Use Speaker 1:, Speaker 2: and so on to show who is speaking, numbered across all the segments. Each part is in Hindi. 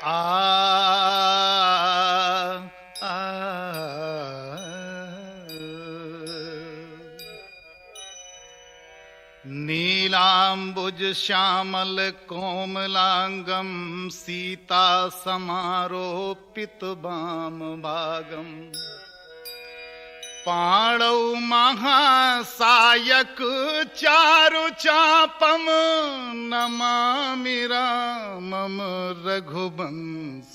Speaker 1: आ आ नीलांबुज श्यामल कोमलांगम सीता समारोपित वाम भागम पाणौ महासायक चारु चापम नमामि रामम रघुवंशनाथम।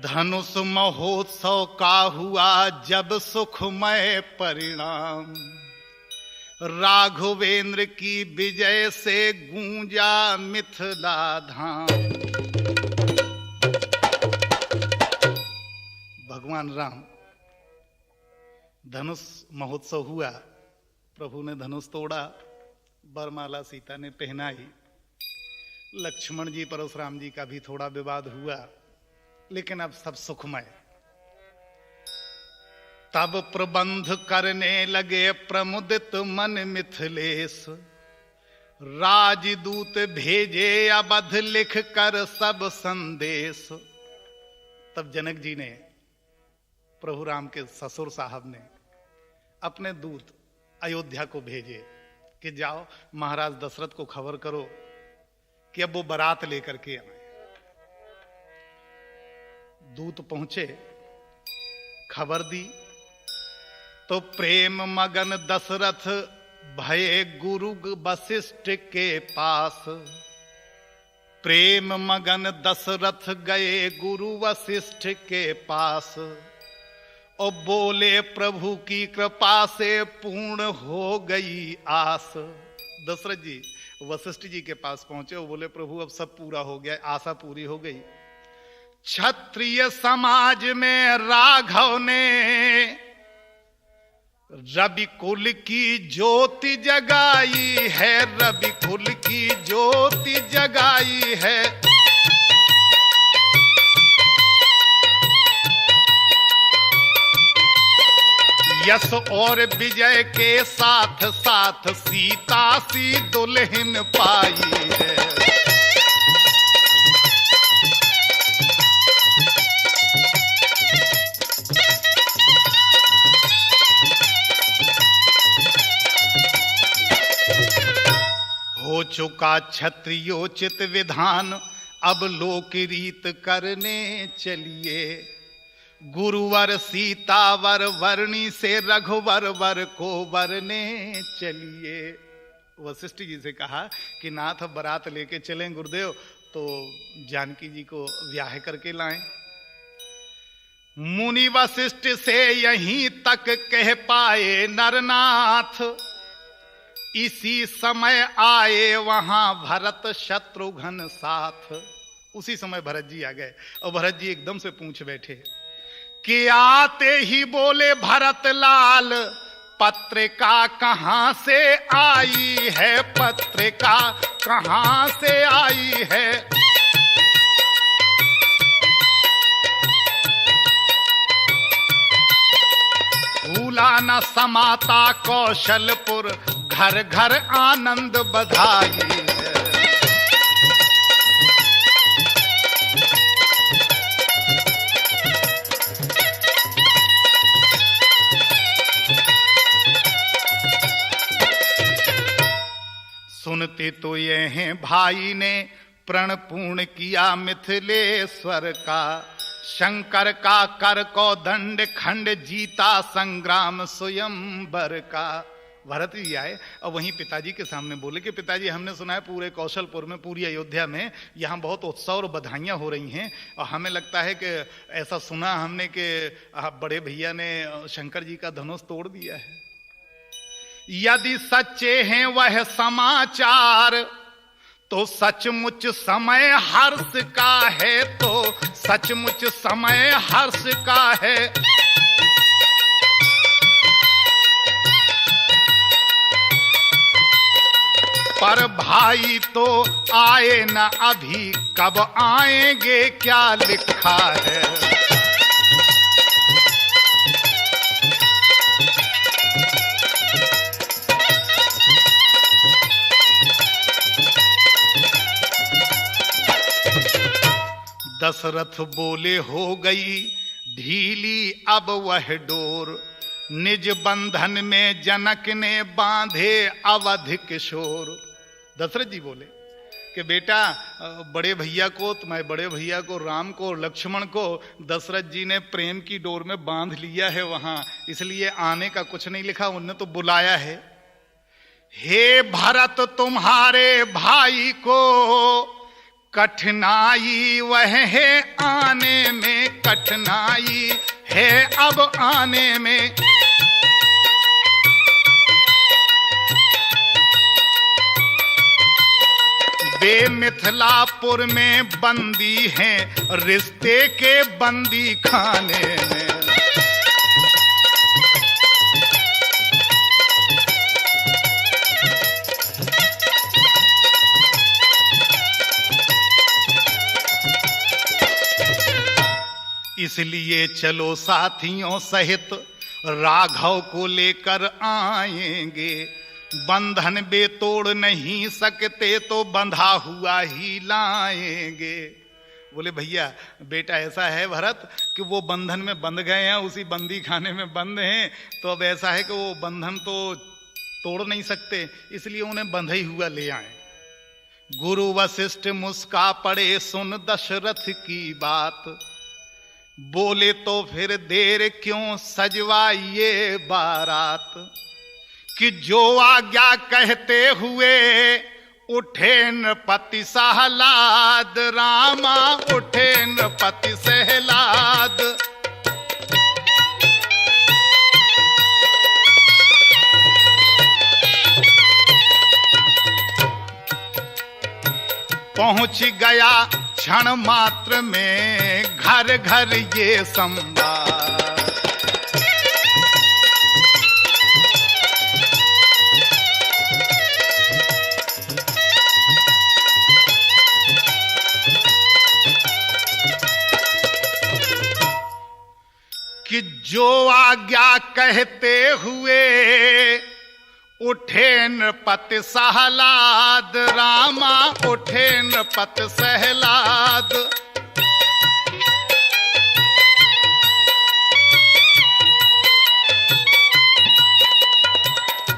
Speaker 1: धनुष महोत्सव का हुआ जब सुखमय परिणाम, राघवेंद्र की विजय से गूंजा मिथिला धाम। भगवान राम, धनुष महोत्सव हुआ, प्रभु ने धनुष तोड़ा, वरमाला सीता ने पहनाई। लक्ष्मण जी परशुराम जी का भी थोड़ा विवाद हुआ, लेकिन अब सब सुखमय। तब प्रबंध करने लगे प्रमुदित मन मिथिलेश, राजदूत भेजे अवध लिख कर सब संदेश। तब जनक जी ने, प्रभु राम के ससुर साहब ने अपने दूत अयोध्या को भेजे कि जाओ महाराज दशरथ को खबर करो कि अब वो बारात लेकर के आए। दूत पहुंचे, खबर दी तो प्रेम मगन दशरथ भये गुरु वशिष्ठ के पास। प्रेम मगन दशरथ गए गुरु वशिष्ठ के पास और बोले प्रभु की कृपा से पूर्ण हो गई आस। दशरथ जी वशिष्ठ जी के पास पहुंचे और बोले प्रभु अब सब पूरा हो गया, आशा पूरी हो गई। क्षत्रिय समाज में राघव ने रवि कुल की ज्योति जगाई है, रवि कुल की ज्योति जगाई है। यश और विजय के साथ साथ सीता सी दुल्हन पाई है। हो चुका क्षत्रियोचित विधान, अब लोक रीत करने चलिए। गुरुवर सीतावर वर्णी से रघुवर वर को वरने चलिए। वशिष्ठ जी से कहा कि नाथ बारात लेके चलें गुरुदेव, तो जानकी जी को ब्याह करके लाएं। मुनि वशिष्ठ से यहीं तक कह पाए नरनाथ, इसी समय आए वहां भरत शत्रुघ्न साथ। उसी समय भरत जी आ गए और भरत जी एकदम से पूछ बैठे कि आते ही बोले भरत लाल, पत्रिका कहां से आई है, पत्रिका कहां से आई है। भूला न समाता कौशलपुर, घर घर आनंद बधाई है। सुनते तो ये हैं भाई ने प्रण पूर्ण किया मिथिलेश्वर का। शंकर का कर को दंड खंड जीता संग्राम स्वयंवर का। भरत जी आए और वहीं पिताजी के सामने बोले कि पिताजी हमने सुना है पूरे कौशलपुर में, पूरी अयोध्या में यहाँ बहुत उत्सव और बधाइयाँ हो रही हैं और हमें लगता है कि ऐसा सुना हमने कि बड़े भैया ने शंकर जी का धनुष तोड़ दिया है। यदि सच्चे हैं वह समाचार तो सचमुच समय हर्ष का है, तो सचमुच समय हर्ष का है। पर भाई तो आए न अभी, कब आएंगे क्या लिखा है। दशरथ बोले हो गई ढीली अब वह डोर, निज बंधन में जनक ने बांधे अवध किशोर। दशरथ जी बोले कि बेटा बड़े भैया को, तुम्हारे बड़े भैया को राम को, लक्ष्मण को दशरथ जी ने प्रेम की डोर में बांध लिया है वहां, इसलिए आने का कुछ नहीं लिखा, उन्होंने तो बुलाया है। हे भरत तुम्हारे भाई को कठिनाई वह है आने में, कठिनाई है अब आने में। वे मिथिलापुर में बंदी हैं रिश्ते के बंदी खाने में। इसलिए चलो साथियों सहित राघव को लेकर आएंगे, बंधन बे तोड़ नहीं सकते तो बंधा हुआ ही लाएंगे। बोले भैया बेटा ऐसा है भरत कि वो बंधन में बंध गए हैं, उसी बंदी खाने में बंद हैं, तो अब ऐसा है कि वो बंधन तो तोड़ नहीं सकते, इसलिए उन्हें बंधा ही हुआ ले आए। गुरु वशिष्ठ मुस्का पड़े सुन दशरथ की बात, बोले तो फिर देर क्यों सजवाइए बारात, कि जो आज्ञा कहते हुए उठे नृपति सहलाद, रामा उठे नृपति सहलाद। पहुंच गया क्षण मात्र में घर घर ये संवाद, कि जो आज्ञा कहते हुए उठे नृपति सहलाद, रामा उठे नृपति सहलाद।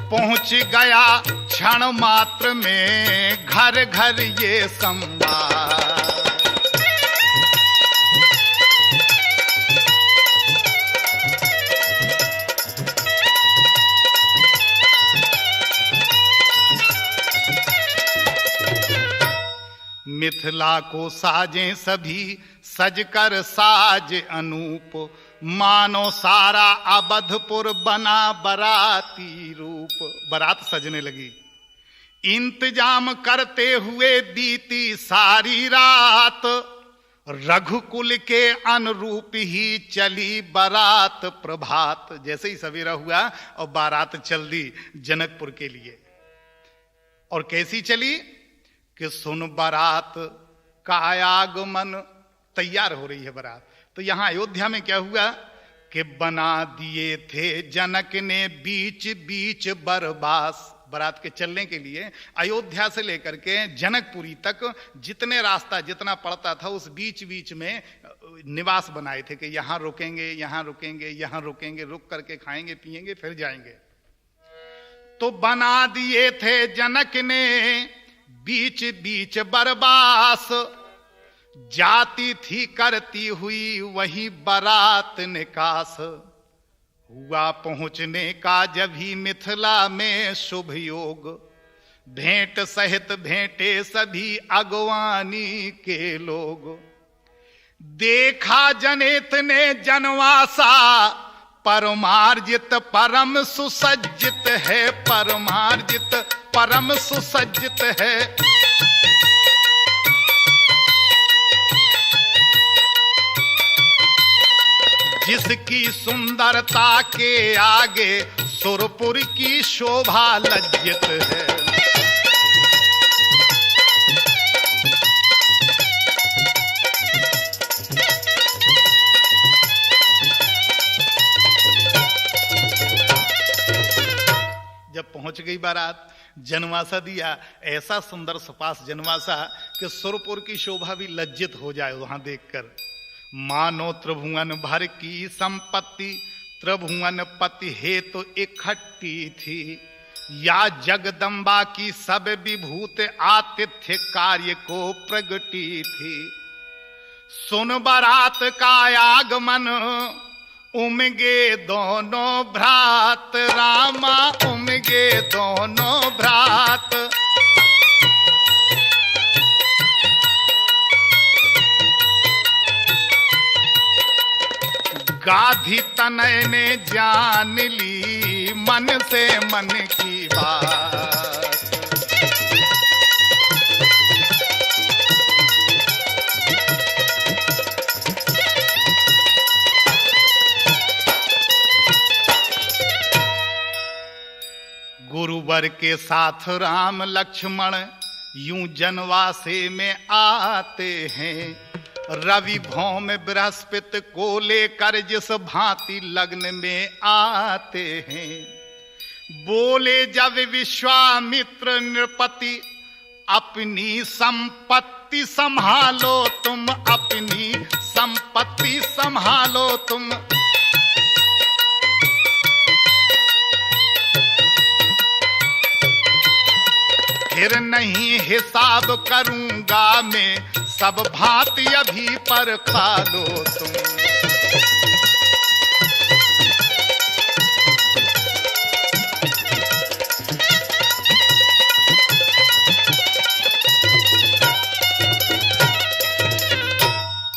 Speaker 1: पहुंच गया क्षण मात्र में घर घर ये संवाद, मिथिला को साजें सभी सजकर साज अनूप, मानो सारा अवधपुर बना बराती रूप। बारात सजने लगी, इंतजाम करते हुए बीती सारी रात, रघुकुल के अनुरूप ही चली बारात प्रभात। जैसे ही सवेरा हुआ और बारात चल दी जनकपुर के लिए। और कैसी चली कि सुन बारात का आगमन, तैयार हो रही है बारात। तो यहां अयोध्या में क्या हुआ कि बना दिए थे जनक ने बीच बीच बरबास। बारात के चलने के लिए अयोध्या से लेकर के जनकपुरी तक जितने रास्ता जितना पड़ता था उस बीच बीच में निवास बनाए थे कि यहां रुकेंगे, यहां रुकेंगे, यहां रुकेंगे, रुक करके खाएंगे पिएंगे फिर जाएंगे। तो बना दिए थे जनक ने बीच बीच बरबास, जाती थी करती हुई वही बारात निकास। हुआ पहुंचने का जब ही मिथिला में शुभ योग, भेंट सहित भेंटे सभी अगवानी के लोग। देखा जनेत ने जनवासा, परमार्जित परम सुसज्जित है, परमार्जित परम सुसज्जित है। जिसकी सुंदरता के आगे सुरपुर की शोभा लज्जित है। जब पहुंच गई बारात, जनवासा दिया, ऐसा सुंदर सपास जनवासा कि सुरपुर की शोभा भी लज्जित हो जाए वहां देखकर। मानो त्रिभुवन भर की संपत्ति त्रिभुवन पति हेतु तो इकट्ठी थी, या जगदम्बा की सब विभूत आतिथ्य कार्य को प्रगटी थी। सुन बारात का आगमन उमगे दोनों भ्रात, रामा उमगे दोनों भ्रात। गाधी तनय ने जान ली मन से मन की बात। गुरुवर के साथ राम लक्ष्मण यूं जनवासे में आते हैं। रवि भौम बृहस्पति को लेकर जिस भांति लग्न में आते हैं। बोले जब विश्वामित्र नृपति अपनी संपत्ति संभालो तुम, अपनी संपत्ति संभालो तुम। फिर नहीं हिसाब करूंगा मैं, सब भांति अभी पर खा लो तुम।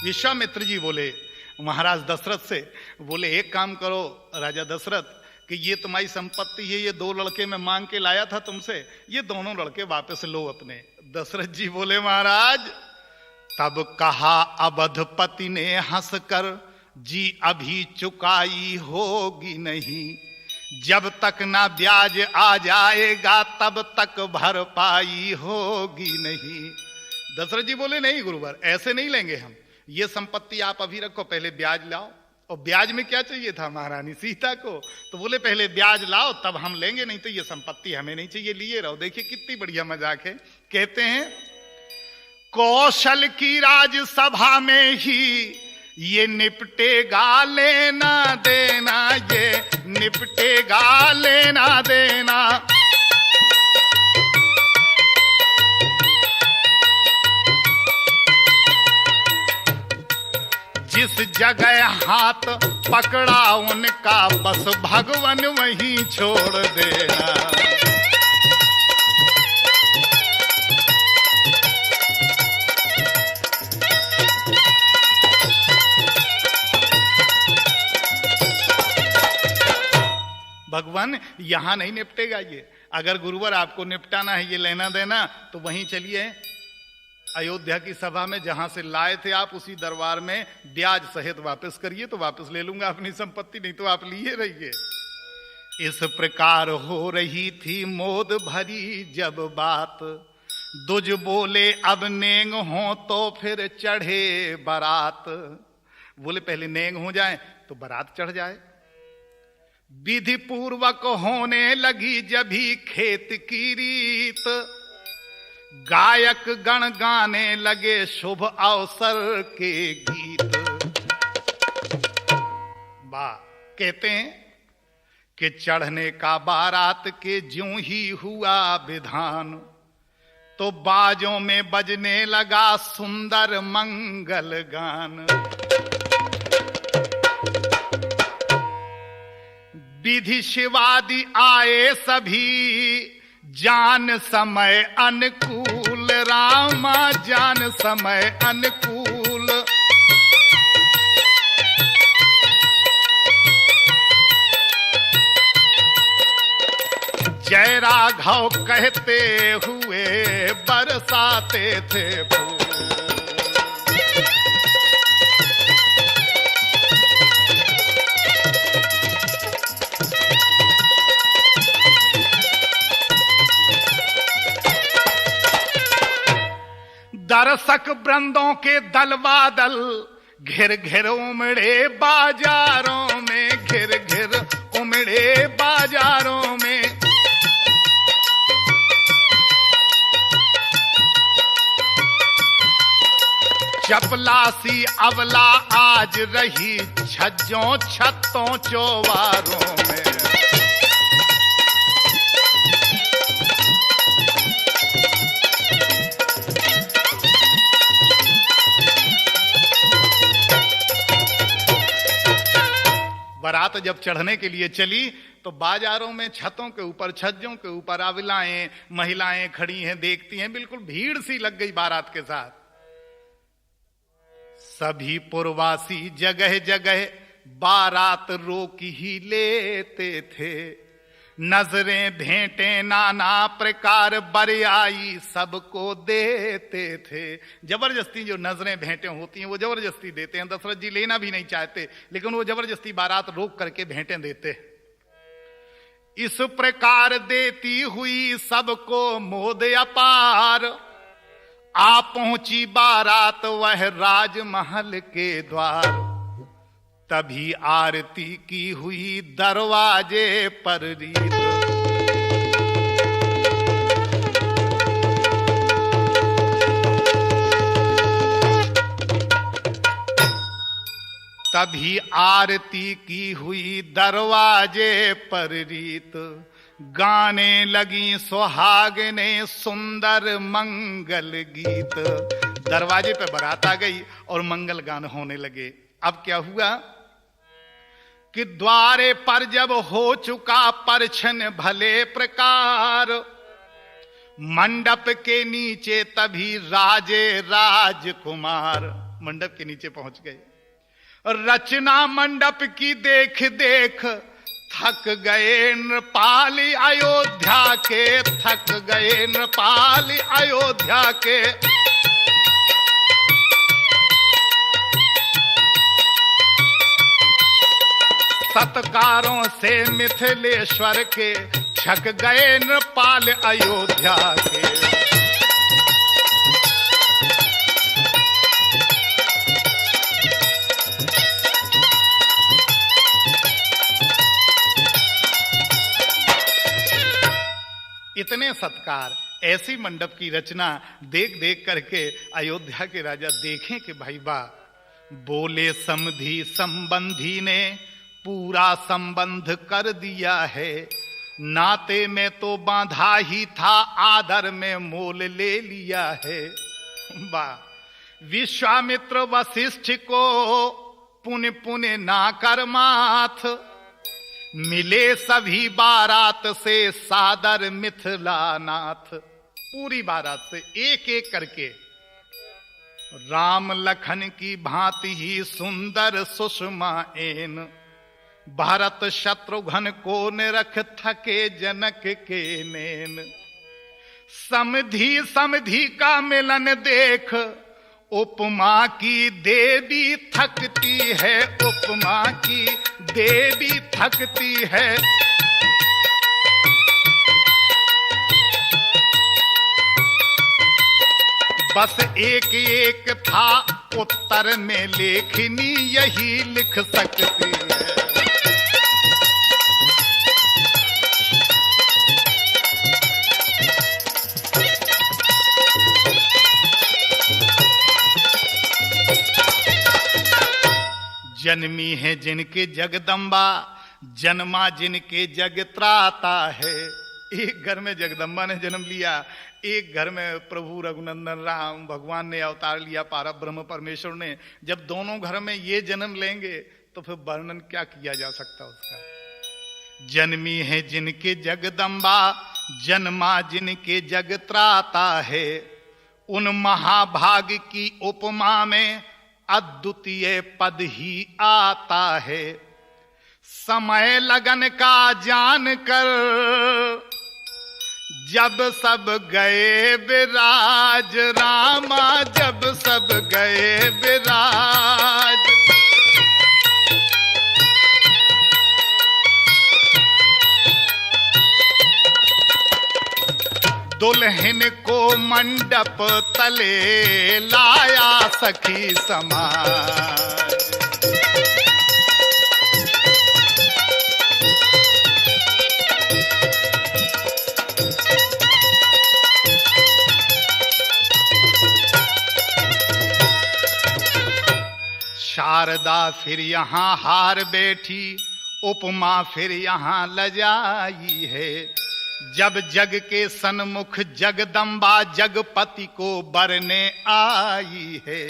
Speaker 1: विश्वामित्र जी बोले महाराज दशरथ से, बोले एक काम करो राजा दशरथ कि ये तुम्हारी संपत्ति है, ये दो लड़के मैं मांग के लाया था तुमसे, ये दोनों लड़के वापस लो अपने। दशरथ जी बोले महाराज, तब कहा अवधपति ने हंसकर, जी अभी चुकाई होगी नहीं, जब तक ना ब्याज आ जाएगा तब तक भरपाई होगी नहीं। दशरथ जी बोले नहीं गुरुवर, ऐसे नहीं लेंगे हम, ये संपत्ति आप अभी रखो, पहले ब्याज लाओ। और ब्याज में क्या चाहिए था महारानी सीता को, तो बोले पहले ब्याज लाओ तब हम लेंगे, नहीं तो ये संपत्ति हमें नहीं चाहिए, लिए रहो। देखिए कितनी बढ़िया मजाक है। कहते हैं कौशल की राजसभा में ही ये निपटेगा लेना देना, ये निपटेगा लेना देना। जिस जगह हाथ पकड़ा उनका बस भगवान वहीं छोड़ देना। भगवान यहां नहीं निपटेगा ये, अगर गुरुवर आपको निपटाना है ये लेना देना तो वहीं चलिए अयोध्या की सभा में, जहां से लाए थे आप उसी दरबार में ब्याज सहित वापस करिए तो वापस ले लूंगा अपनी संपत्ति, नहीं तो आप लिए रहिए। इस प्रकार हो रही थी मोद भरी जब बात, दुज बोले अब नेंग हो तो फिर चढ़े बारात। बोले पहले नेंग हो जाए तो बारात चढ़ जाए। विधि पूर्वक होने लगी जभी खेत की रीत, गायक गण गाने लगे शुभ अवसर के गीत। वाह, कहते हैं कि चढ़ने का बारात के ज्यों ही हुआ विधान, तो बाजों में बजने लगा सुंदर मंगल गान। विधि शिवादि आए सभी, जान समय अनुकूल, रामा जान समय अनुकूल। जय राघव कहते हुए बरसाते थे फूल। दर्शक वृंदों के दल बादल घिर घिर उमड़े बाजारों में, घिर घिर उमड़े बाजारों में। चपलासी अवला आज रही छज्जों छत्तों चौवारों में। बारात जब चढ़ने के लिए चली तो बाजारों में छतों के ऊपर छज्जों के ऊपर अविलाएं महिलाएं खड़ी हैं, देखती हैं, बिल्कुल भीड़ सी लग गई बारात के साथ। सभी पुरवासी जगह जगह बारात रोक ही लेते थे। नजरें भेंटें नाना प्रकार बरियाई सबको देते थे। जबरदस्ती जो नजरें भेंटें होती हैं वो जबरदस्ती देते हैं। दशरथ जी लेना भी नहीं चाहते लेकिन वो जबरदस्ती बारात रोक करके भेंटें देते। इस प्रकार देती हुई सबको मोद अपार, आ पहुंची बारात वह राजमहल के द्वार। तभी आरती की हुई दरवाजे पर रीत, तभी आरती की हुई दरवाजे पर रीत। गाने लगी सुहागने सुंदर मंगल गीत। दरवाजे पे बारात आ गई और मंगल गान होने लगे। अब क्या हुआ कि द्वारे पर जब हो चुका परछन भले प्रकार, मंडप के नीचे तभी राजे राजकुमार मंडप के नीचे पहुंच गए। रचना मंडप की देख देख थक गए नृपाल अयोध्या के, थक गए नृपाल अयोध्या के। सत्कारों से मिथिलेश्वर के छक गए नृपाल अयोध्या के। इतने सत्कार, ऐसी मंडप की रचना देख देख करके अयोध्या के राजा देखें कि भाई वाह। बोले समधी संबंधी ने पूरा संबंध कर दिया है। नाते में तो बांधा ही था, आदर में मोल ले लिया है। वाह। विश्वामित्र वशिष्ठ को पुण्य पुण्य ना कर माथ, मिले सभी बारात से सादर मिथिलानाथ। पूरी बारात से एक एक करके राम लखन की भांति ही सुंदर सुषमा एन, भरत शत्रुघ्न को निरख थके जनक के नैन। समधी समधी का मिलन देख उपमा की देवी थकती है, उपमा की देवी थकती है। बस एक एक था उत्तर में लेखनी यही लिख सकती है। जन्मी है जिनके जगदम्बा, जन्मा जिनके जग त्राता है। एक घर में जगदम्बा ने जन्म लिया, एक घर में प्रभु रघुनंदन राम भगवान ने अवतार लिया, पारब्रह्म परमेश्वर ने। जब दोनों घर में ये जन्म लेंगे तो फिर वर्णन क्या किया जा सकता उसका। जन्मी है जिनके जगदम्बा, जन्मा जिनके जग त्राता है। उन महाभाग की उपमा में अद्वितीय पद ही आता है। समय लगन का जान कर जब सब गए विराज, रामा जब सब गए विराज। दुल्हन को मंडप तले लाया सखी समाज। शारदा फिर यहाँ हार बैठी, उपमा फिर यहाँ लजाई है। जब जग के सन्मुख जगदम्बा जगपति को बरने आई है।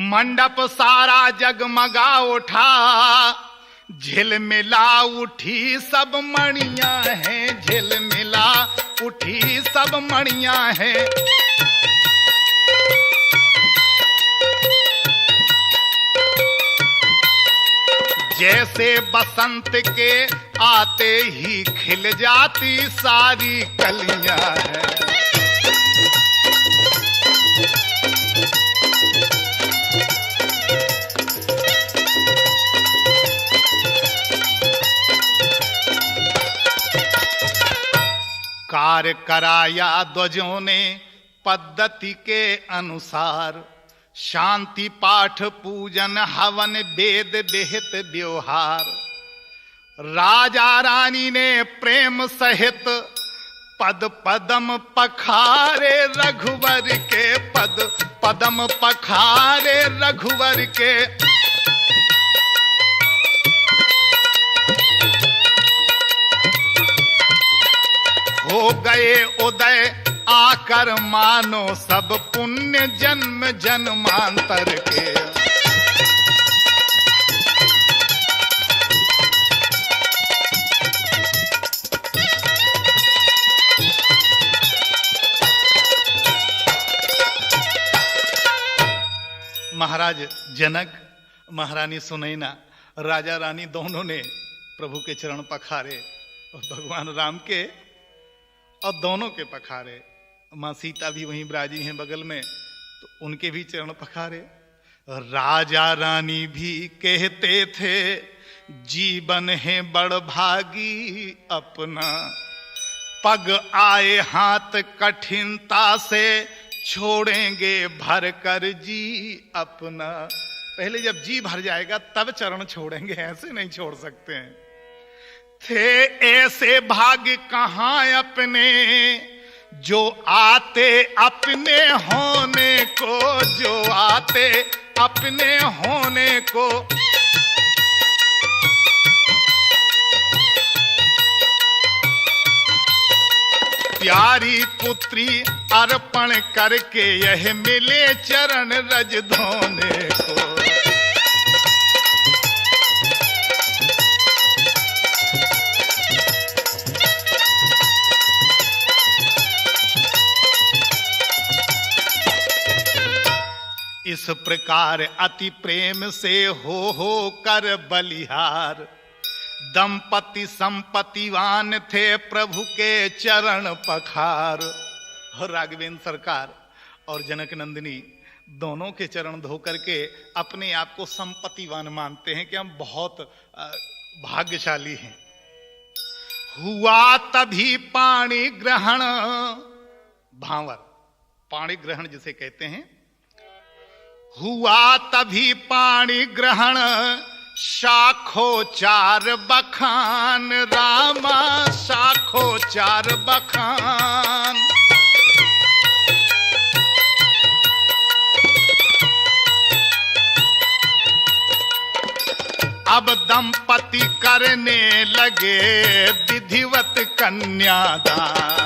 Speaker 1: मंडप सारा जगमगा उठा, झिलमिला उठी सब मणियां हैं, झिलमिला उठी सब मणियां हैं। जैसे बसंत के आते ही खिल जाती सारी कलियां हैं। कार्य कराया ध्वजों ने पद्धति के अनुसार, शांति पाठ पूजन हवन वेद विहित व्यवहार। राजा रानी ने प्रेम सहित पद पदम पखारे रघुवर के, पद पदम पखारे रघुवर के। हो गए उदय आकर मानो सब पुण्य जन्म जन्मांतर के। महाराज जनक, महारानी सुनैना, राजा रानी दोनों ने प्रभु के चरण पखारे, और भगवान राम के और दोनों के पखारे। माँ सीता भी वहीं विराजी हैं बगल में, तो उनके भी चरण पखारे। राजा रानी भी कहते थे जीवन है बड़ भागी अपना, पग आए हाथ कठिनता से छोड़ेंगे भर कर जी अपना। पहले जब जी भर जाएगा तब चरण छोड़ेंगे, ऐसे नहीं छोड़ सकते हैं। थे ऐसे भाग्य कहां अपने, जो आते अपने होने को, जो आते अपने होने को। प्यारी पुत्री अर्पण करके यह मिले चरण रज धोने को। इस प्रकार अति प्रेम से हो कर बलिहार, दंपति संपत्तिवान थे प्रभु के चरण पखार। और राघवेंद्र सरकार और जनक नंदिनी दोनों के चरण धो करके अपने आप को संपत्तिवान मानते हैं कि हम बहुत भाग्यशाली हैं। हुआ तभी पाणी ग्रहण, भांवर पाणी ग्रहण जिसे कहते हैं। हुआ तभी पाणी ग्रहण, शाखो चार बखान रामा, शाखो चार बखान। अब दंपति करने लगे विधिवत कन्यादान।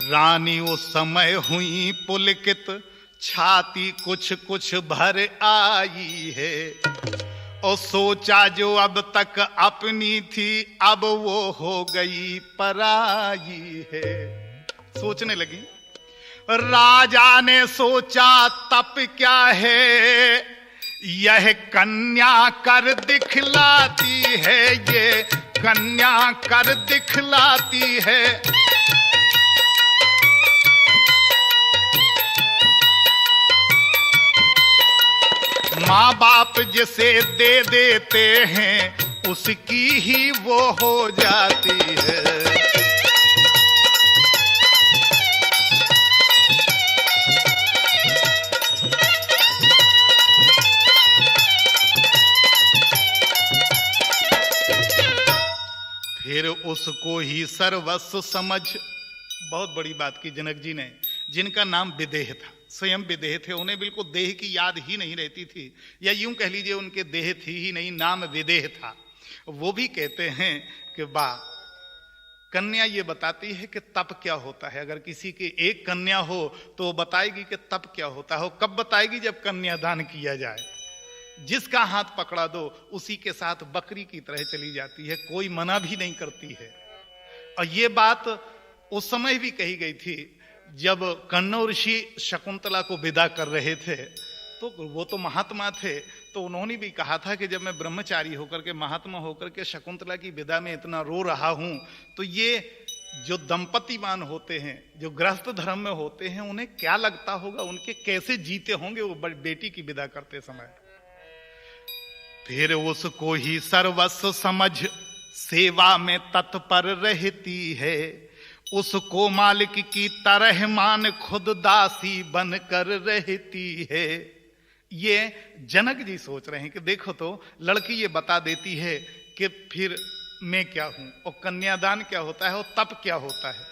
Speaker 1: रानी उस समय हुई पुलकित, छाती कुछ कुछ भर आई है। और सोचा जो अब तक अपनी थी अब वो हो गई पराई है। सोचने लगी। राजा ने सोचा तप क्या है, यह कन्या कर दिखलाती है, ये कन्या कर दिखलाती है। माँ बाप जिसे दे देते हैं उसकी ही वो हो जाती है। उसको ही सर्वस्व समझ। बहुत बड़ी बात की जनक जी ने। जिनका नाम विदेह था, स्वयं विदेह थे, उन्हें बिल्कुल देह की याद ही नहीं रहती थी, या यूं कह लीजिए उनके देह थी ही नहीं, नाम विदेह था। वो भी कहते हैं कि वाह, कन्या ये बताती है कि तप क्या होता है। अगर किसी की एक कन्या हो तो वो बताएगी कि तप क्या होता है। कब बताएगी? जब कन्यादान किया जाए। जिसका हाथ पकड़ा दो उसी के साथ बकरी की तरह चली जाती है, कोई मना भी नहीं करती है। और ये बात उस समय भी कही गई थी जब कण्व ऋषि शकुंतला को विदा कर रहे थे, तो वो तो महात्मा थे, तो उन्होंने भी कहा था कि जब मैं ब्रह्मचारी होकर के, महात्मा होकर के शकुंतला की विदा में इतना रो रहा हूं, तो ये जो दंपतिमान होते हैं, जो गृहस्थ धर्म में होते हैं, उन्हें क्या लगता होगा, उनके कैसे जीते होंगे वो बेटी की विदा करते समय। फिर उसको ही सर्वस्व समझ सेवा में तत्पर रहती है, उसको मालिक की तरह मान खुद दासी बनकर रहती है। ये जनक जी सोच रहे हैं कि देखो तो लड़की ये बता देती है कि फिर मैं क्या हूं, और कन्यादान क्या होता है, और तप क्या होता है।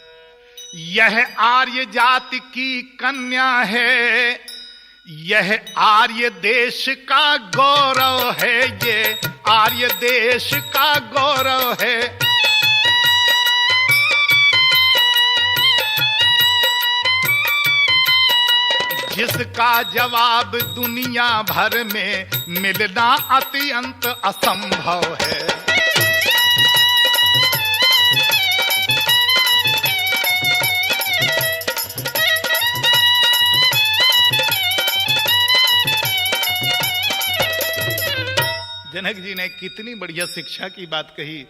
Speaker 1: यह आर्य जाति की कन्या है, यह आर्य देश का गौरव है, ये आर्य देश का गौरव है। जिसका जवाब दुनिया भर में मिलना अत्यंत असंभव है। जनक जी ने कितनी बढ़िया शिक्षा की बात कही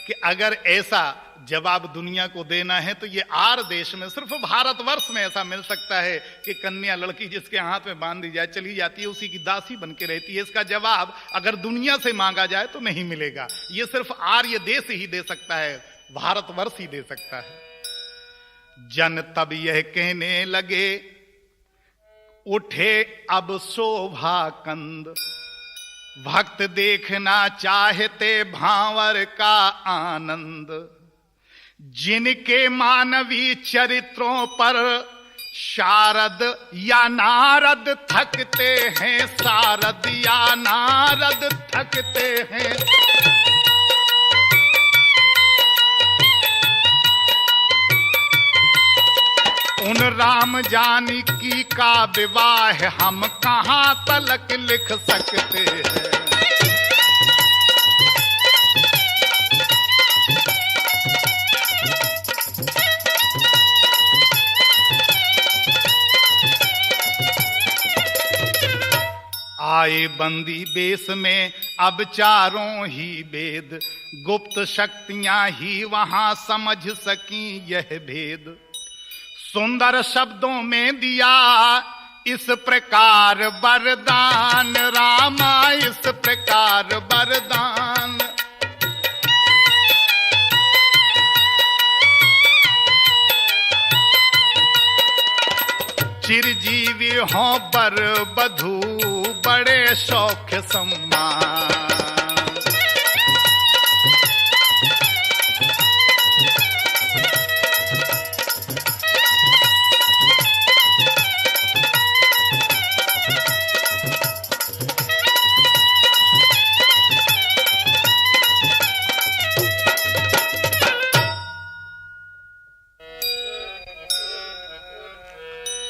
Speaker 1: कि अगर ऐसा जवाब दुनिया को देना है तो ये आर देश में, सिर्फ भारतवर्ष में ऐसा मिल सकता है कि कन्या लड़की जिसके हाथ में बांध दी जाए चली जाती है, उसी की दासी बन के रहती है। इसका जवाब अगर दुनिया से मांगा जाए तो नहीं मिलेगा। ये सिर्फ आर्य देश ही दे सकता है, भारतवर्ष ही दे सकता है। जन तब यह कहने लगे, उठे अब शोभा कंद, भक्त देखना चाहते भांवर का आनंद। जिनके मानवीय चरित्रों पर शारद या नारद थकते हैं, शारद या नारद थकते हैं। उन राम जानकी का विवाह हम कहां तलक लिख सकते हैं। आए बंदी बेस में अब चारों ही वेद, गुप्त शक्तियां ही वहां समझ सकी यह भेद। सुंदर शब्दों में दिया इस प्रकार वरदान, रामा इस प्रकार वरदान। चिरजीवी हो बर बधू बड़े शौक सम्मान।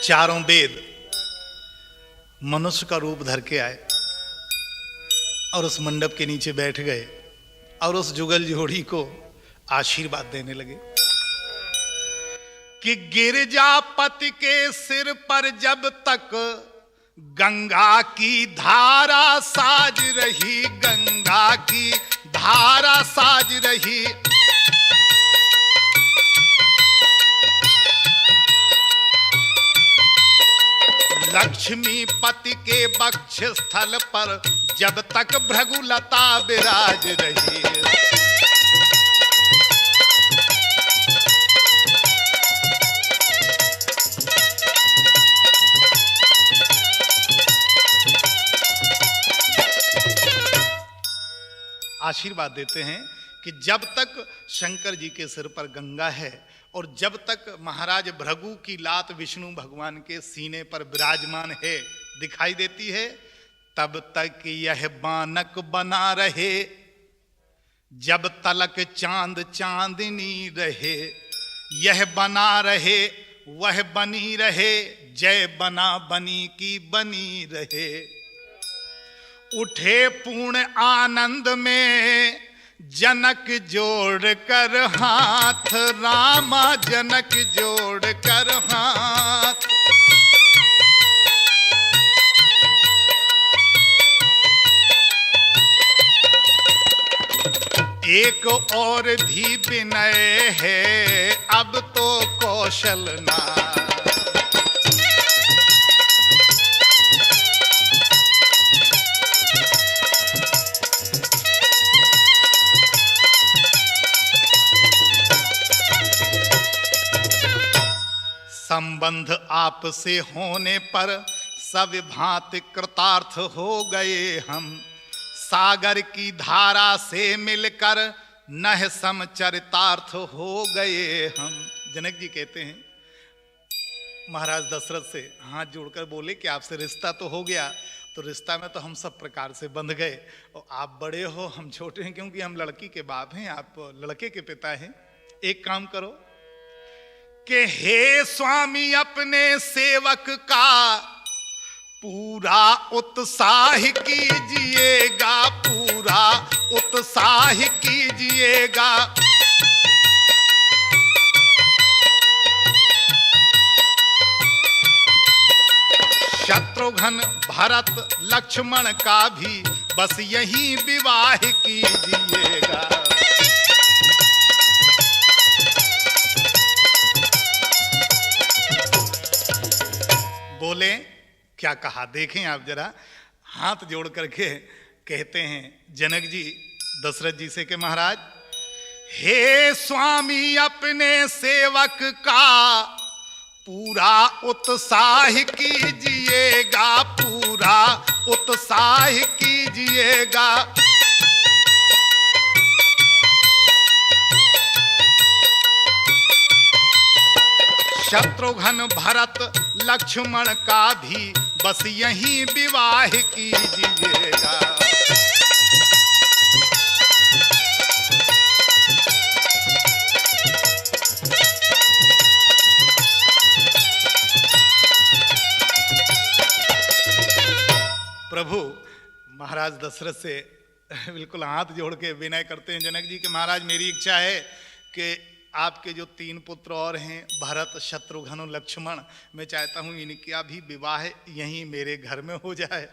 Speaker 1: चारों वेद मनुष्य का रूप धर के आए और उस मंडप के नीचे बैठ गए और उस जुगल जोड़ी को आशीर्वाद देने लगे कि गिरजापति के सिर पर जब तक गंगा की धारा साज रही, गंगा की धारा साज रही। लक्ष्मी पति के वक्ष स्थल पर जब तक भृगुलता विराज रही। आशीर्वाद देते हैं कि जब तक शंकर जी के सिर पर गंगा है और जब तक महाराज भृगु की लात विष्णु भगवान के सीने पर विराजमान है दिखाई देती है, तब तक यह बानक बना रहे, जब तलक चांद चांदनी रहे। यह बना रहे वह बनी रहे, जय बना बनी की बनी रहे। उठे पूर्ण आनंद में जनक जोड़ कर हाथ, रामा जनक जोड़ कर हाथ। एक और भी विनय है अब तो कौशल ना, संबंध आपसे होने पर सब भांति कृतार्थ हो गए हम। सागर की धारा से मिलकर नह समचरितार्थ हो गए हम। जनक जी कहते हैं महाराज दशरथ से हाथ जोड़कर बोले कि आपसे रिश्ता तो हो गया, तो रिश्ता में तो हम सब प्रकार से बंध गए, और आप बड़े हो हम छोटे हैं, क्योंकि हम लड़की के बाप हैं, आप लड़के के पिता हैं। एक काम करो कि हे स्वामी अपने सेवक का पूरा उत्साह कीजिएगा, पूरा उत्साह कीजिएगा। शत्रुघ्न भरत लक्ष्मण का भी बस यही विवाह कीजिएगा। बोले क्या कहा, देखें आप जरा, हाथ जोड़ करके कहते हैं जनक जी दशरथ जी से कि महाराज हे स्वामी अपने सेवक का पूरा उत्साह कीजिएगा, पूरा उत्साह कीजिएगा। शत्रुघ्न भरत लक्ष्मण का भी बस यही विवाह कीजिएगा। प्रभु महाराज दशरथ से बिल्कुल हाथ जोड़ के विनय करते हैं जनक जी कि महाराज मेरी इच्छा है कि आपके जो 3 पुत्र और हैं भरत शत्रुघ्न और लक्ष्मण, मैं चाहता हूं इनका भी विवाह यहीं मेरे घर में हो जाए।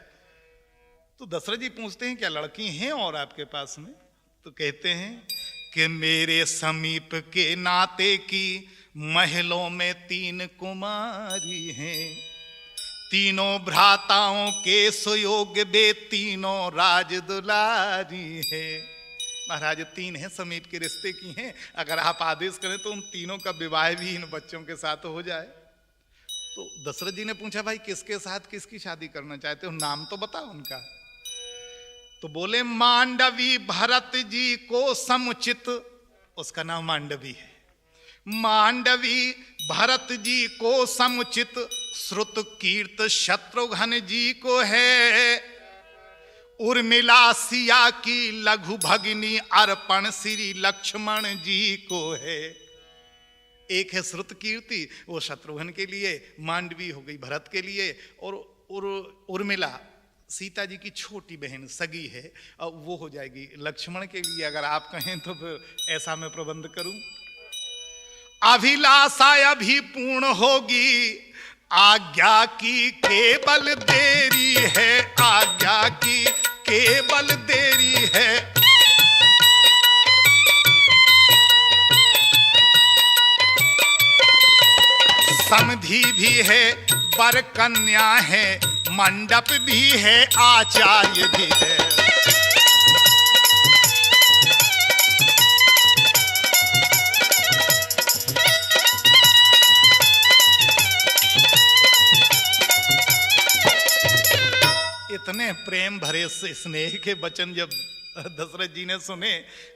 Speaker 1: तो दशरथ जी पूछते हैं क्या लड़की हैं और आपके पास में? तो कहते हैं कि मेरे समीप के नाते की महलों में 3 कुमारी हैं, तीनों भ्राताओं के सुयोग्य वे तीनों राज दुलारी है। महाराज 3 हैं, समीप के रिश्ते की हैं, अगर आप आदेश करें तो उन तीनों का विवाह भी इन बच्चों के साथ हो जाए। तो दशरथ जी ने पूछा भाई किसके साथ किसकी शादी करना चाहते हो, नाम तो बताओ उनका। तो बोले मांडवी भरत जी को समुचित, उसका नाम मांडवी है, मांडवी भरत जी को समुचित, श्रुत कीर्त शत्रुघ्न जी को है, उर्मिला सिया की लघु भगिनी अर्पण श्री लक्ष्मण जी को है। एक है श्रुत कीर्ति वो शत्रुघ्न के लिए, मांडवी हो गई भरत के लिए, और उर्मिला सीता जी की छोटी बहन सगी है, और वो हो जाएगी लक्ष्मण के लिए। अगर आप कहें तो फिर ऐसा मैं प्रबंध करूं। अभिलाषा अभी पूर्ण होगी, आज्ञा की केवल देरी है, आज्ञा की केवल देरी है। समधि भी है वर कन्या है, मंडप भी है आचार्य भी है। इतने प्रेम भरे स्नेह के वचन जब दशरथ जी ने सुने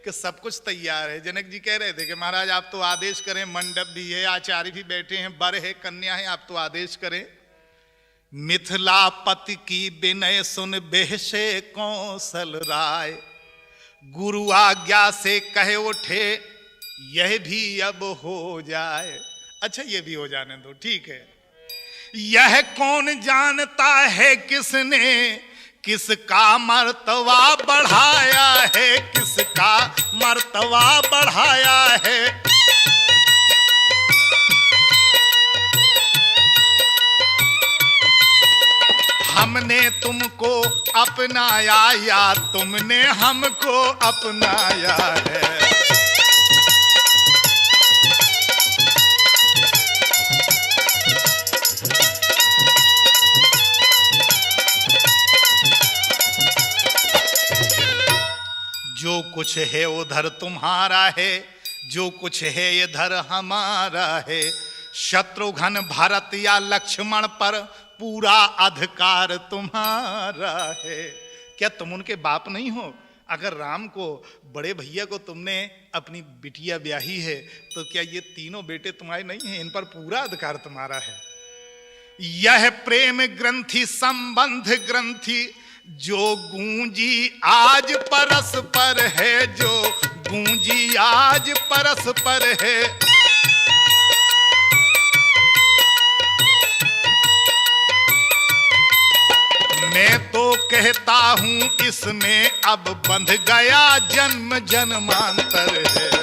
Speaker 1: कि सब कुछ तैयार है। जनक जी कह रहे थे कि महाराज आप तो आदेश करें, मंडप भी है, आचार्य भी बैठे हैं, वर है, कन्या है, आप तो आदेश करें। मिथिलापति की विनय सुन बेहसे कौशल राय, गुरु आज्ञा से कहे उठे यह भी अब हो जाए। अच्छा ये भी हो जाने दो, ठीक है। यह कौन जानता है किसने किसका मर्तबा बढ़ाया है, किसका मर्तबा बढ़ाया है। हमने तुमको अपनाया या तुमने हमको अपनाया है। जो कुछ है उधर तुम्हारा है, जो कुछ है इधर हमारा है। शत्रुघ्न भरत या लक्ष्मण पर पूरा अधिकार तुम्हारा है। क्या तुम उनके बाप नहीं हो? अगर राम को, बड़े भैया को तुमने अपनी बिटिया ब्याही है तो क्या ये तीनों बेटे तुम्हारे नहीं हैं? इन पर पूरा अधिकार तुम्हारा है। यह प्रेम ग्रंथि संबंध ग्रंथि जो गूंजी आज परस्पर है, जो गूंजी आज परस्पर है। मैं तो कहता हूं इसमें अब बंध गया जन्म जन्मांतर है।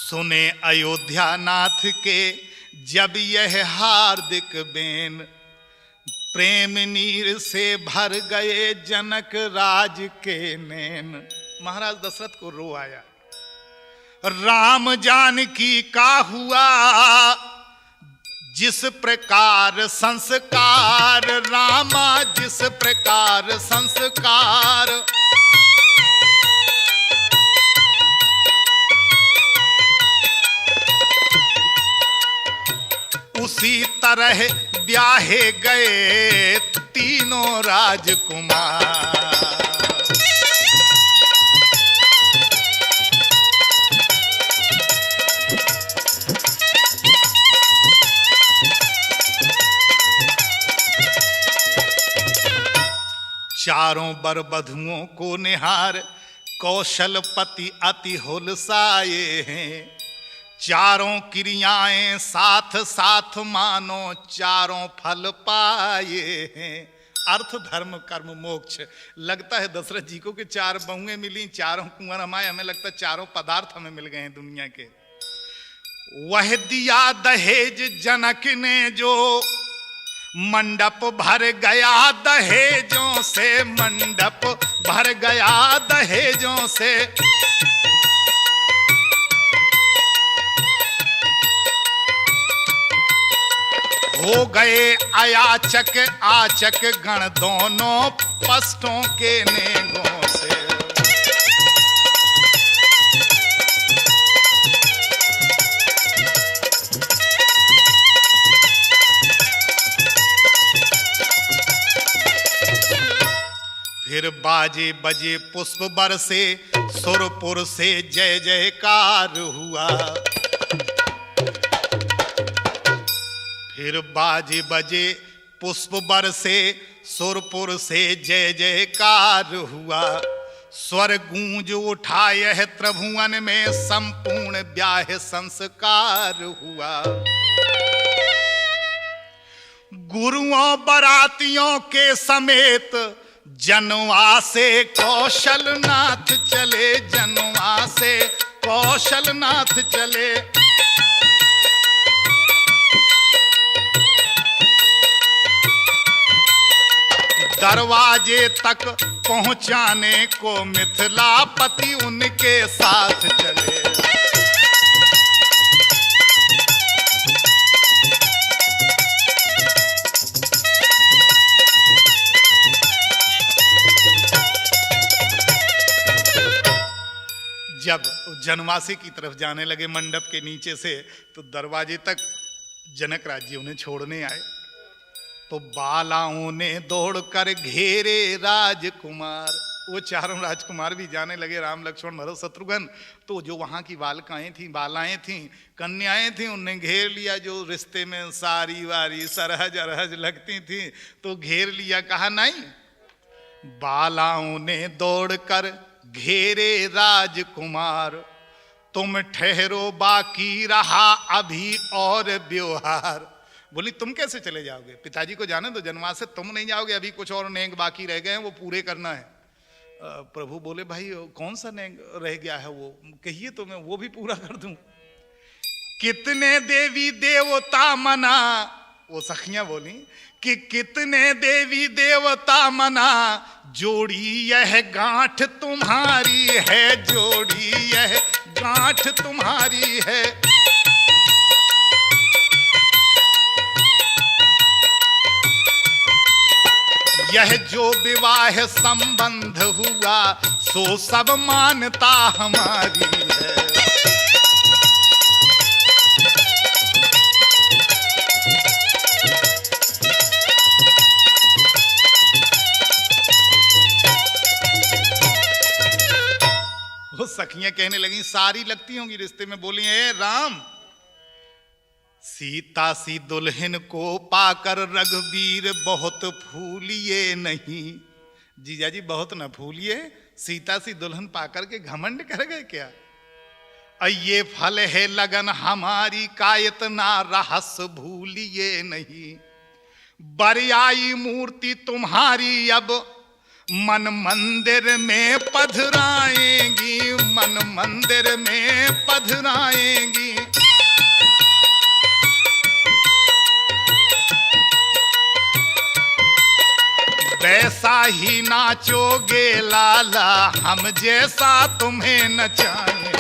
Speaker 1: सुने अयोध्या नाथ के जब यह हार्दिक बेन, प्रेम नीर से भर गए जनक राज के नैन। महाराज दशरथ को रो आया। राम जानकी का हुआ जिस प्रकार संस्कार, रामा जिस प्रकार संस्कार। उसी तरह ब्याहे गए तीनों राजकुमार। चारों बर बधुओं को निहार कौशलपति अति हुलसाए हैं। चारों क्रियाएं साथ साथ मानो चारों फल पाए हैं। अर्थ धर्म कर्म मोक्ष। लगता है दशरथ जी को कि चार बहुएं मिली, चारों कुंवर हमारे, हमें लगता है चारों पदार्थ हमें मिल गए हैं दुनिया के। वह दिया दहेज जनक ने जो मंडप भर गया दहेजों से, मंडप भर गया दहेजों से। हो गए अयाचक आचक गण दोनों पष्टों के नेगों से। फिर बाजे बजे पुष्प बरसे, सुरपुर से जय जयकार हुआ। फिर बाजे बजे पुष्प बरसे, सुरपुर से जय जयकार हुआ। स्वर गूंज उठा यह त्रिभुवन में, संपूर्ण ब्याह संस्कार हुआ। गुरुओं बरातियों के समेत जनवा से कौशलनाथ चले, जनवा से कौशलनाथ चले। दरवाजे तक पहुंचाने को मिथिलापति उनके साथ चले। जब जनवासे की तरफ जाने लगे मंडप के नीचे से, तो दरवाजे तक जनक राज्य उन्हें छोड़ने आए। तो बालाओं ने दौड़कर घेरे राजकुमार, वो चारों राजकुमार भी जाने लगे, राम लक्ष्मण भरत शत्रुघ्न। तो जो वहां की बालिकाएं थी, बालाएं थी, कन्याएं थी, उन्हें घेर लिया। जो रिश्ते में सारी वारी सरहज अरहज लगती थी, तो घेर लिया। कहा नहीं, बालाओं ने दौड़कर घेरे राजकुमार, तुम ठहरो बाकी रहा अभी और व्यवहार। बोली तुम कैसे चले जाओगे, पिताजी को जाने दो, जनवास से तुम नहीं जाओगे, अभी कुछ और नेंग बाकी रह गए हैं, वो पूरे करना है। प्रभु बोले भाई कौन सा नेंग रह गया है, वो कहिए तो मैं वो भी पूरा कर दूं। कितने देवी देवता मना, वो सखियां बोली कि कितने देवी देवता मना, जोड़ी यह गांठ तुम्हारी है, जोड़ी यह गांठ तुम्हारी है। यह जो विवाह संबंध हुआ, सो सब मानता हमारी है। वो सखियां कहने लगी, सारी लगती होंगी रिश्ते में, बोली है राम, सीता सी दुल्हन को पाकर रघुवीर बहुत फूलिए नहीं। जीजा जी बहुत न फूलिए, सीता सी दुल्हन पाकर के घमंड कर गए क्या। ये फल है लगन हमारी का, इतना रहस्य भूलिए नहीं। बरियाई मूर्ति तुम्हारी अब मन मंदिर में पधराएंगी, मन मंदिर में पधराएंगी। वैसा ही नाचोगे लाला, हम जैसा तुम्हें नचाएंगे।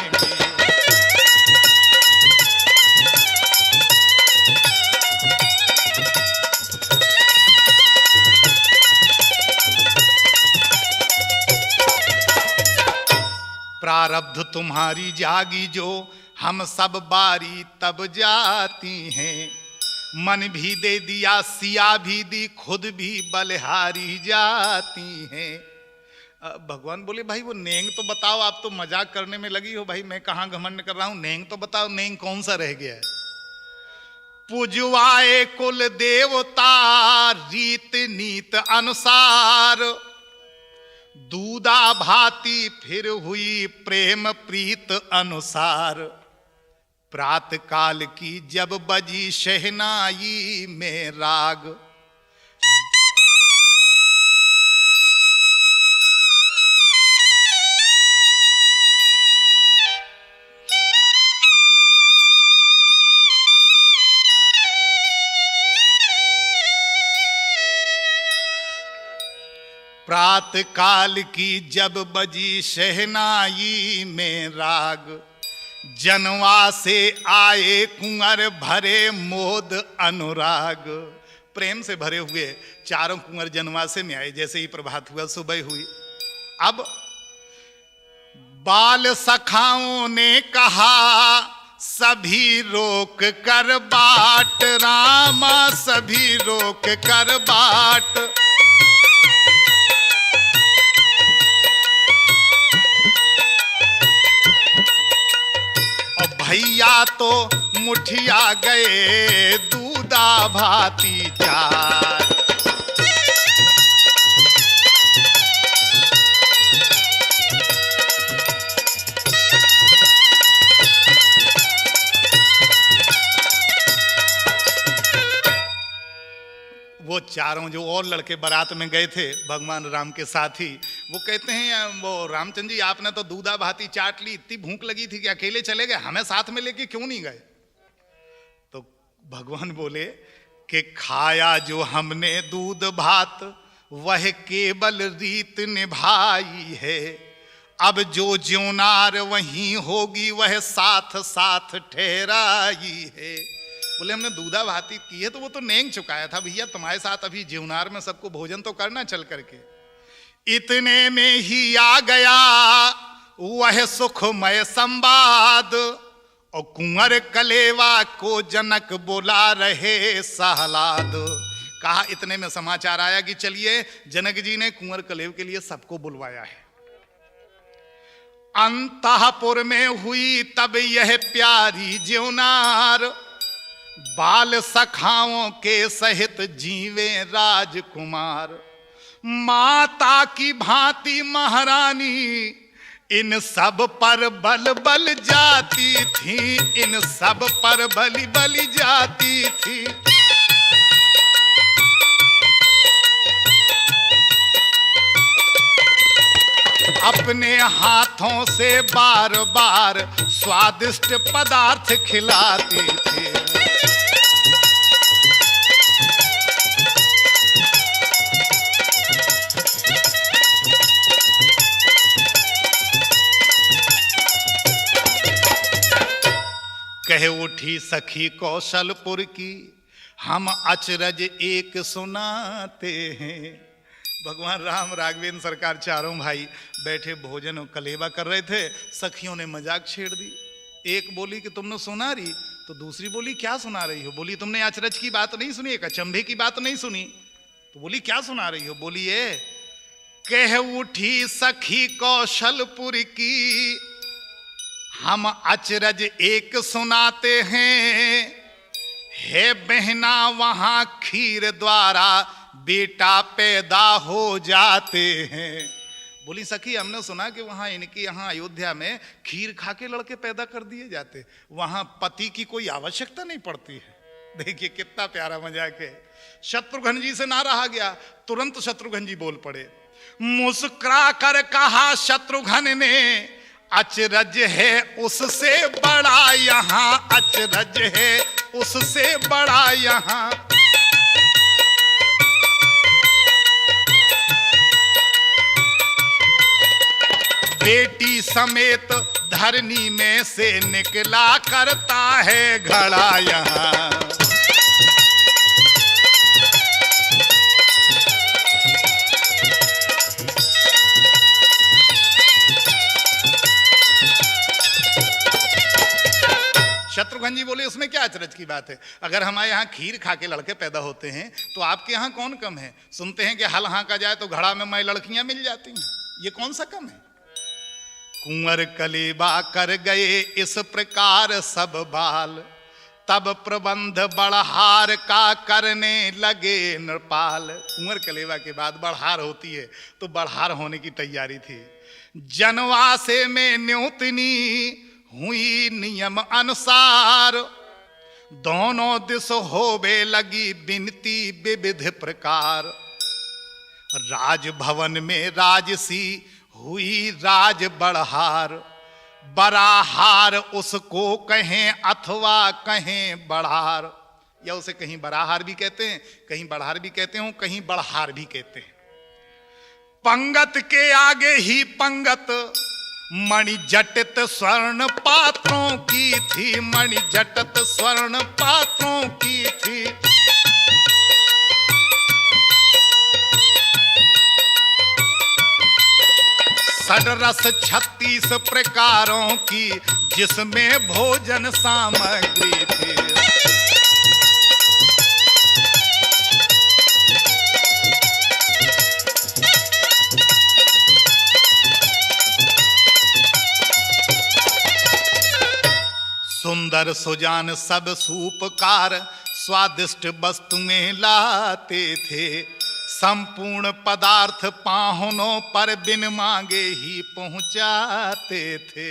Speaker 1: प्रारब्ध तुम्हारी जागी जो, हम सब बारी तब जाती हैं। मन भी दे दिया, सिया भी दी, खुद भी बलिहारी जाती हैं। भगवान बोले भाई वो नेंग तो बताओ, आप तो मजाक करने में लगी हो भाई, मैं कहाँ घमंड कर रहा हूं, नेंग तो बताओ, नेंग कौन सा रह गया है। पुजवाए कुल देवता रीत नीत अनुसार, दूधा भाती फिर हुई प्रेम प्रीत अनुसार। प्रात काल की जब बजी शहनाई में राग, प्रात काल की जब बजी शहनाई में राग। जनवा से आए कुंवर भरे मोद अनुराग, प्रेम से भरे हुए चारों कुंवर जनवासे में आए। जैसे ही प्रभात हुआ, सुबह हुई, अब बाल सखाओं ने कहा सभी रोक कर बाट, रामा सभी रोक कर बाट। भैया तो मुठिया गए दूधा भाती चार। वो चारों जो और लड़के बारात में गए थे भगवान राम के साथी, वो कहते हैं वो रामचंद्र जी आपने तो दूधा भाती चाट ली, इतनी भूख लगी थी कि अकेले चले गए, हमें साथ में लेके क्यों नहीं गए। तो भगवान बोले कि खाया जो हमने दूध भात वह केवल रीत निभाई है, अब जो ज्योनार वहीं होगी वह साथ साथ ठहराई है। बोले हमने दूधा भाती की है तो वो तो नेंग चुकाया था भैया, तुम्हारे साथ अभी ज्योनार में सबको भोजन तो करना चल करके। इतने में ही आ गया वह सुखमय संवाद, और कुंवर कलेवा को जनक बुला रहे सहलाद। कहा इतने में समाचार आया कि चलिए जनक जी ने कुंवर कलेव के लिए सबको बुलवाया है। अंतःपुर में हुई तब यह प्यारी ज्योनार, बाल सखाओं के सहित जीवे राजकुमार। माता की भांति महारानी इन सब पर बल बल जाती थी, इन सब पर बलि बलि जाती थी। अपने हाथों से बार बार स्वादिष्ट पदार्थ खिलाती थी। कह उठी सखी कौशलपुर की, हम अचरज एक सुनाते हैं। भगवान राम राघवेंद्र सरकार चारों भाई बैठे भोजन और कलेवा कर रहे थे। सखियों ने मजाक छेड़ दी। एक बोली कि तुमने सुना रही, तो दूसरी बोली क्या सुना रही हो? बोली तुमने अचरज की बात नहीं सुनी, एक अचंभे की बात नहीं सुनी? तो बोली क्या सुना रही हो? बोली ये, कह उठी सखी कौशलपुर की, हम अचरज एक सुनाते हैं। है बहना वहां खीर द्वारा बेटा पैदा हो जाते हैं। बोली सखी हमने सुना कि वहां इनके यहाँ अयोध्या में खीर खा के लड़के पैदा कर दिए जाते, वहां पति की कोई आवश्यकता नहीं पड़ती है। देखिए कितना प्यारा मजाक है। शत्रुघ्न जी से ना रहा गया, तुरंत शत्रुघ्न जी बोल पड़े। मुस्कुरा कर कहा शत्रुघ्न ने, अचरज है उससे बड़ा यहां, अचरज है उससे बड़ा यहां। बेटी समेत धरनी में से निकला करता है घड़ा यहां। शत्रुघ्न जी बोले उसमें क्या अचरज की बात है? अगर हमारे यहाँ खीर खा के लड़के पैदा होते हैं तो आपके यहाँ कौन कम है? सुनते हैं कि हल हाँका जाए तो घड़ा में मैं लड़कियां मिल जाती हैं, ये कौन सा कम है? कुंवर कलेवा कर गए इस प्रकार सब बाल, तब प्रबंध बड़हार का करने लगे नृपाल। कुंवर कलेवा के बाद बड़हार होती है तो बड़हार होने की तैयारी थी। जनवासे में न्योतनी हुई नियम अनुसार, दोनों दिश होवे लगी बिनती विविध प्रकार। राजभवन में राजसी हुई राज बड़हार, बड़ाहार उसको कहें अथवा कहें बड़हार, या उसे कहीं बड़ाहार भी कहते हैं, कहीं बड़हार भी कहते हैं, कहीं बड़हार भी कहते हैं। पंगत के आगे ही पंगत मणि जटित स्वर्ण पात्रों की थी, मणि जटित स्वर्ण पात्रों की थी। षड्रस 36 प्रकारों की जिसमें भोजन सामग्री थी। सुंदर सुजान सब सूपकार स्वादिष्ट वस्तुएं लाते थे। संपूर्ण पदार्थ पाहुनों पर बिन मांगे ही पहुंचाते थे।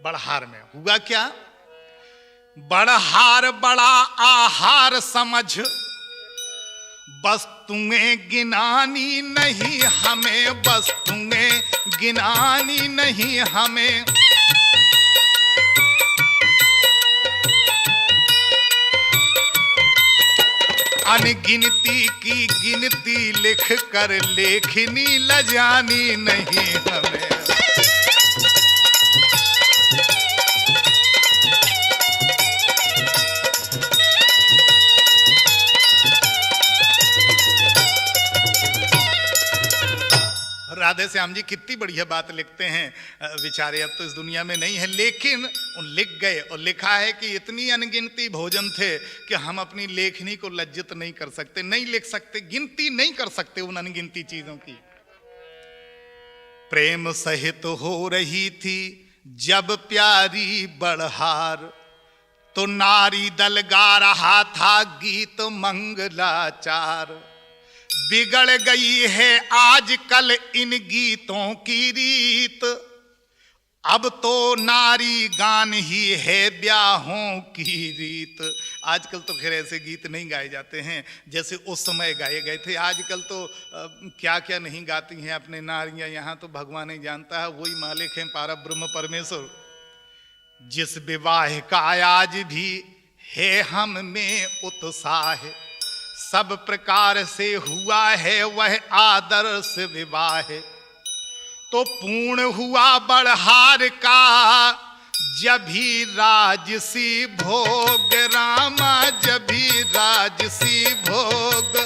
Speaker 1: बड़हार में हुआ क्या? बड़हार बड़ा आहार समझ, वस्तुएं गिनानी नहीं हमें, वस्तुएं गिनानी नहीं हमें। अनगिनती की गिनती लिख कर लेखनी लजानी नहीं हमें। राधे श्याम जी कितनी बढ़िया बात लिखते हैं, बेचारे अब तो इस दुनिया में नहीं है, लेकिन उन लिख गए और लिखा है कि इतनी अनगिनती भोजन थे कि हम अपनी लेखनी को लज्जित नहीं कर सकते, नहीं लिख सकते, गिनती नहीं कर सकते उन अनगिनती चीजों की। प्रेम सहित हो रही थी जब प्यारी बड़हार, तो नारी दल गा रहा था गीत मंगलाचार। बिगड़ गई है आजकल इन गीतों की रीत, अब तो नारी गान ही है ब्याहों की रीत। आजकल तो खैर ऐसे गीत नहीं गाए जाते हैं जैसे उस समय गाए गए थे। आजकल तो क्या क्या नहीं गाती हैं अपने नारियां, यहाँ तो भगवान ही जानता है, वही मालिक हैं पारा ब्रह्म परमेश्वर। जिस विवाह का आज भी है हम में उत्साह, सब प्रकार से हुआ है वह आदर्श विवाह। तो पूर्ण हुआ बड़हार का जब भी राजसी भोग, रामा जब भी राजसी भोग।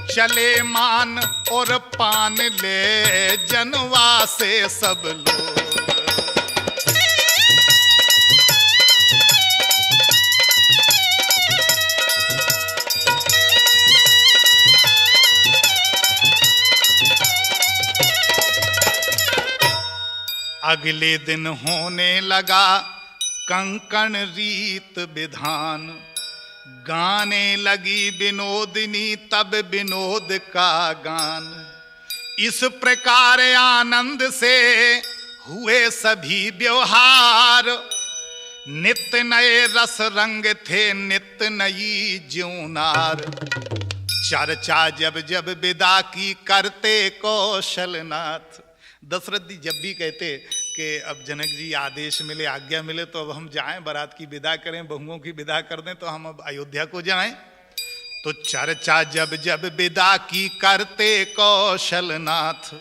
Speaker 1: चले मान और पान ले जनवा से सब लोग। अगले दिन होने लगा कंकण रीत विधान, गाने लगी विनोदिनी तब विनोद का गान। इस प्रकार आनंद से हुए सभी व्यवहार, नित्य नए रस रंग थे नित्य नई ज्योनार। चर्चा जब जब विदा की करते कौशलनाथ। दशरथ जी जब भी कहते कि अब जनक जी आदेश मिले, आज्ञा मिले तो अब हम जाएं, बारात की विदा करें, बहुओं की विदा कर दें, तो हम अब अयोध्या को जाएं। तो चर्चा जब जब विदा की करते कौशलनाथ,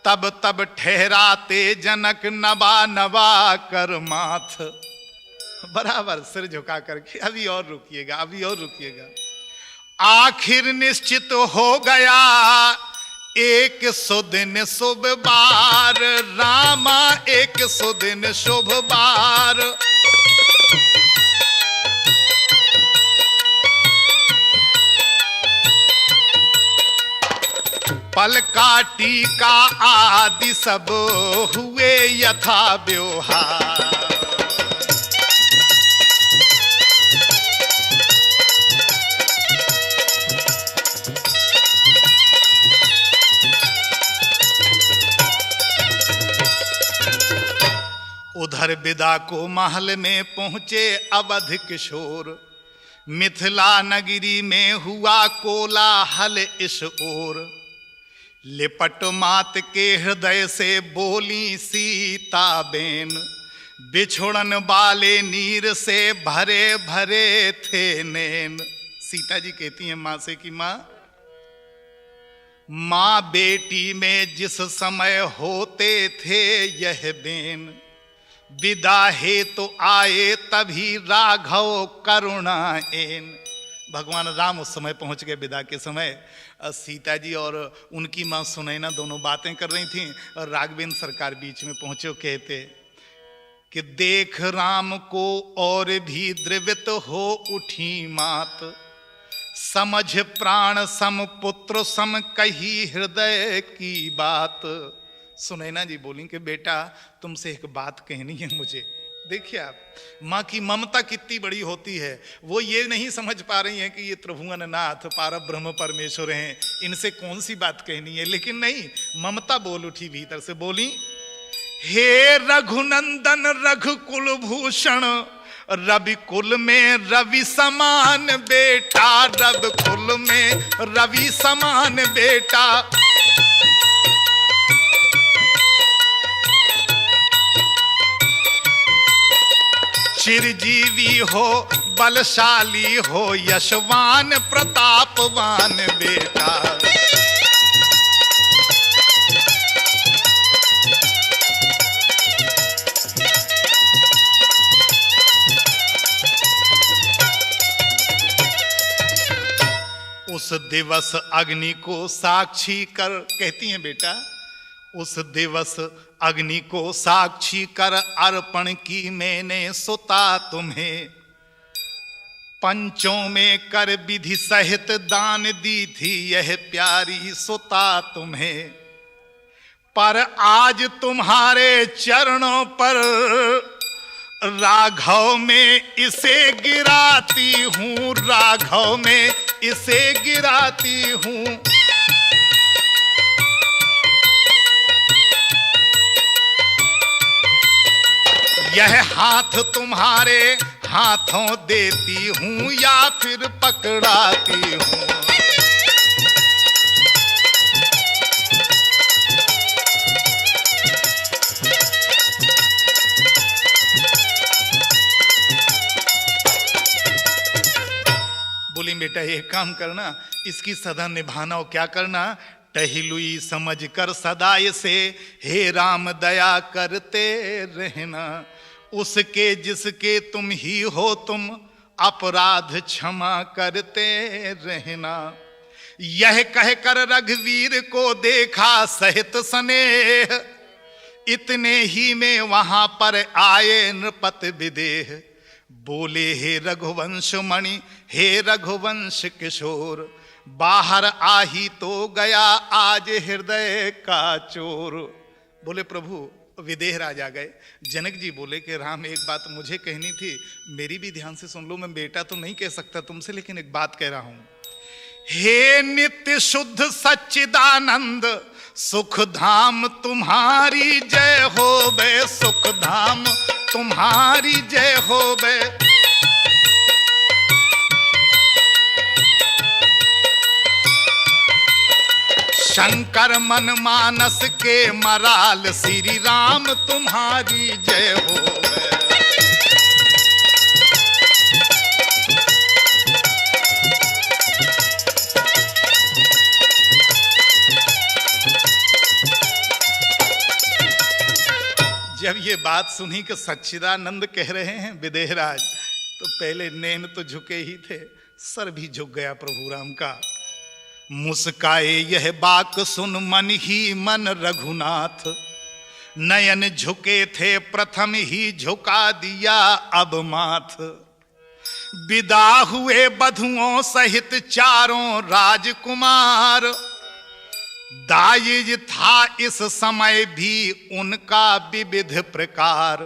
Speaker 1: तब तब ठहराते जनक नवा नवा कर माथ। बराबर सिर झुका करके अभी और रुकिएगा, अभी और रुकिएगा। आखिर निश्चित हो गया एक सुदिन शुभ बार, रामा एक सुदिन शुभ बार। पल का टीका आदि सब हुए यथा व्यवहार। उधर विदा को महल में पहुंचे अवध किशोर, मिथिला नगरी में हुआ कोलाहल इस ओर। लिपट मात के हृदय से बोली सीता बेन, बिछुड़न वाले नीर से भरे भरे थे नैन। सीता जी कहती हैं मां से कि मां बेटी में जिस समय होते थे यह बेन, विदा हे तो आए तभी राघव करुणा एन। भगवान राम उस समय पहुंच गए विदा के समय। सीता जी और उनकी मां सुनैना दोनों बातें कर रही थीं और राघवेंद्र सरकार बीच में पहुंचे, कहते कि देख राम को और भी द्रवित हो उठी मात, समझ प्राण सम पुत्र सम कही हृदय की बात। सुनैना जी बोली कि बेटा तुमसे एक बात कहनी है मुझे। देखिए आप, माँ की ममता कितनी बड़ी होती है। वो ये नहीं समझ पा रही हैं कि ये त्रिभुवन नाथ पारब्रह्म परमेश्वर हैं, इनसे कौन सी बात कहनी है, लेकिन नहीं, ममता बोल उठी भीतर से। बोली, हे रघुनंदन रघुकुल भूषण, रवि कुल में रवि समान बेटा, रवि कुल में रवि समान बेटा। चिरजीवी हो बलशाली हो यशवान प्रतापवान बेटा। दिवस अग्नि को साक्षी कर, कहती हैं बेटा उस दिवस अग्नि को साक्षी कर अर्पण की मैंने सुता तुम्हें, पंचों में कर विधि सहित दान दी थी यह प्यारी सुता तुम्हें। पर आज तुम्हारे चरणों पर राघव में इसे गिराती हूं, राघव में इसे गिराती हूं। यह हाथ तुम्हारे हाथों देती हूं या फिर पकड़ाती हूं। बोली बेटा ये काम करना, इसकी सदा निभाना और क्या करना, टहलुई समझ कर सदा इसे हे राम दया करते रहना। उसके जिसके तुम ही हो तुम अपराध क्षमा करते रहना। यह कहकर रघुवीर को देखा सहित स्नेह, इतने ही में वहां पर आए नृपत विदेह। बोले हे रघुवंश मणि हे रघुवंश किशोर, बाहर आही तो गया आज हृदय का चोर। बोले प्रभु विदेह राज आ गए। जनक जी बोले कि राम एक बात मुझे कहनी थी, मेरी भी ध्यान से सुन लो। मैं बेटा तो नहीं कह सकता तुमसे, लेकिन एक बात कह रहा हूं। हे नित्य शुद्ध सच्चिदानंद सुख धाम तुम्हारी जय हो बे, सुख धाम तुम्हारी जय हो बे। शंकर मन मानस के मराल श्री राम तुम्हारी जय हो। जब ये बात सुनी कि सच्चिदानंद कह रहे हैं विदेहराज, तो पहले नैन तो झुके ही थे, सर भी झुक गया प्रभु राम का। मुस्काए यह बात सुन मन ही मन रघुनाथ, नयन झुके थे प्रथम ही झुका दिया अब माथ। विदा हुए बधुओं सहित चारों राजकुमार, दायज था इस समय भी उनका विविध प्रकार।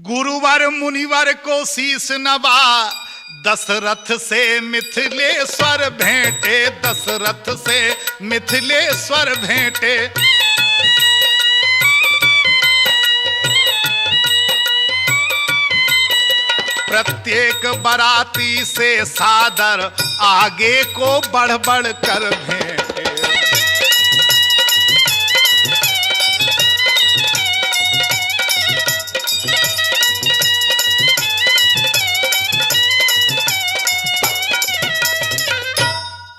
Speaker 1: गुरुवर मुनिवर को शीस नवा, दशरथ से मिथिलेश्वर भेंटे, दशरथ से मिथिलेश्वर भेंटे। प्रत्येक बराती से सादर आगे को बढ़ बढ़ कर भेंटे।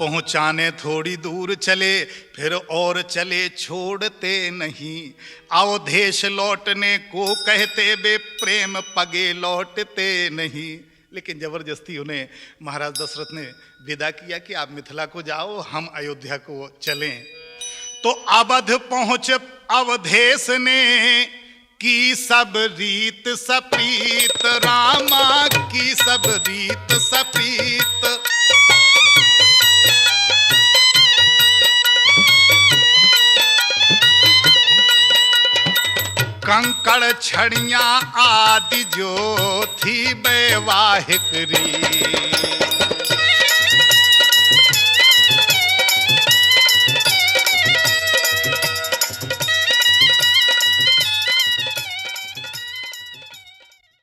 Speaker 1: पहुंचाने थोड़ी दूर चले, फिर और चले छोड़ते नहीं। अवधेश लौटने को कहते वे प्रेम पगे लौटते नहीं। लेकिन जबरदस्ती उन्हें महाराज दशरथ ने विदा किया कि आप मिथिला को जाओ, हम अयोध्या को चलें। तो अवध पहुंच अवधेश ने की सब रीत सपीत, रामा की सब रीत सपीत। कंकड़ छड़ियां आदि जो थी वैवाहिक रीत,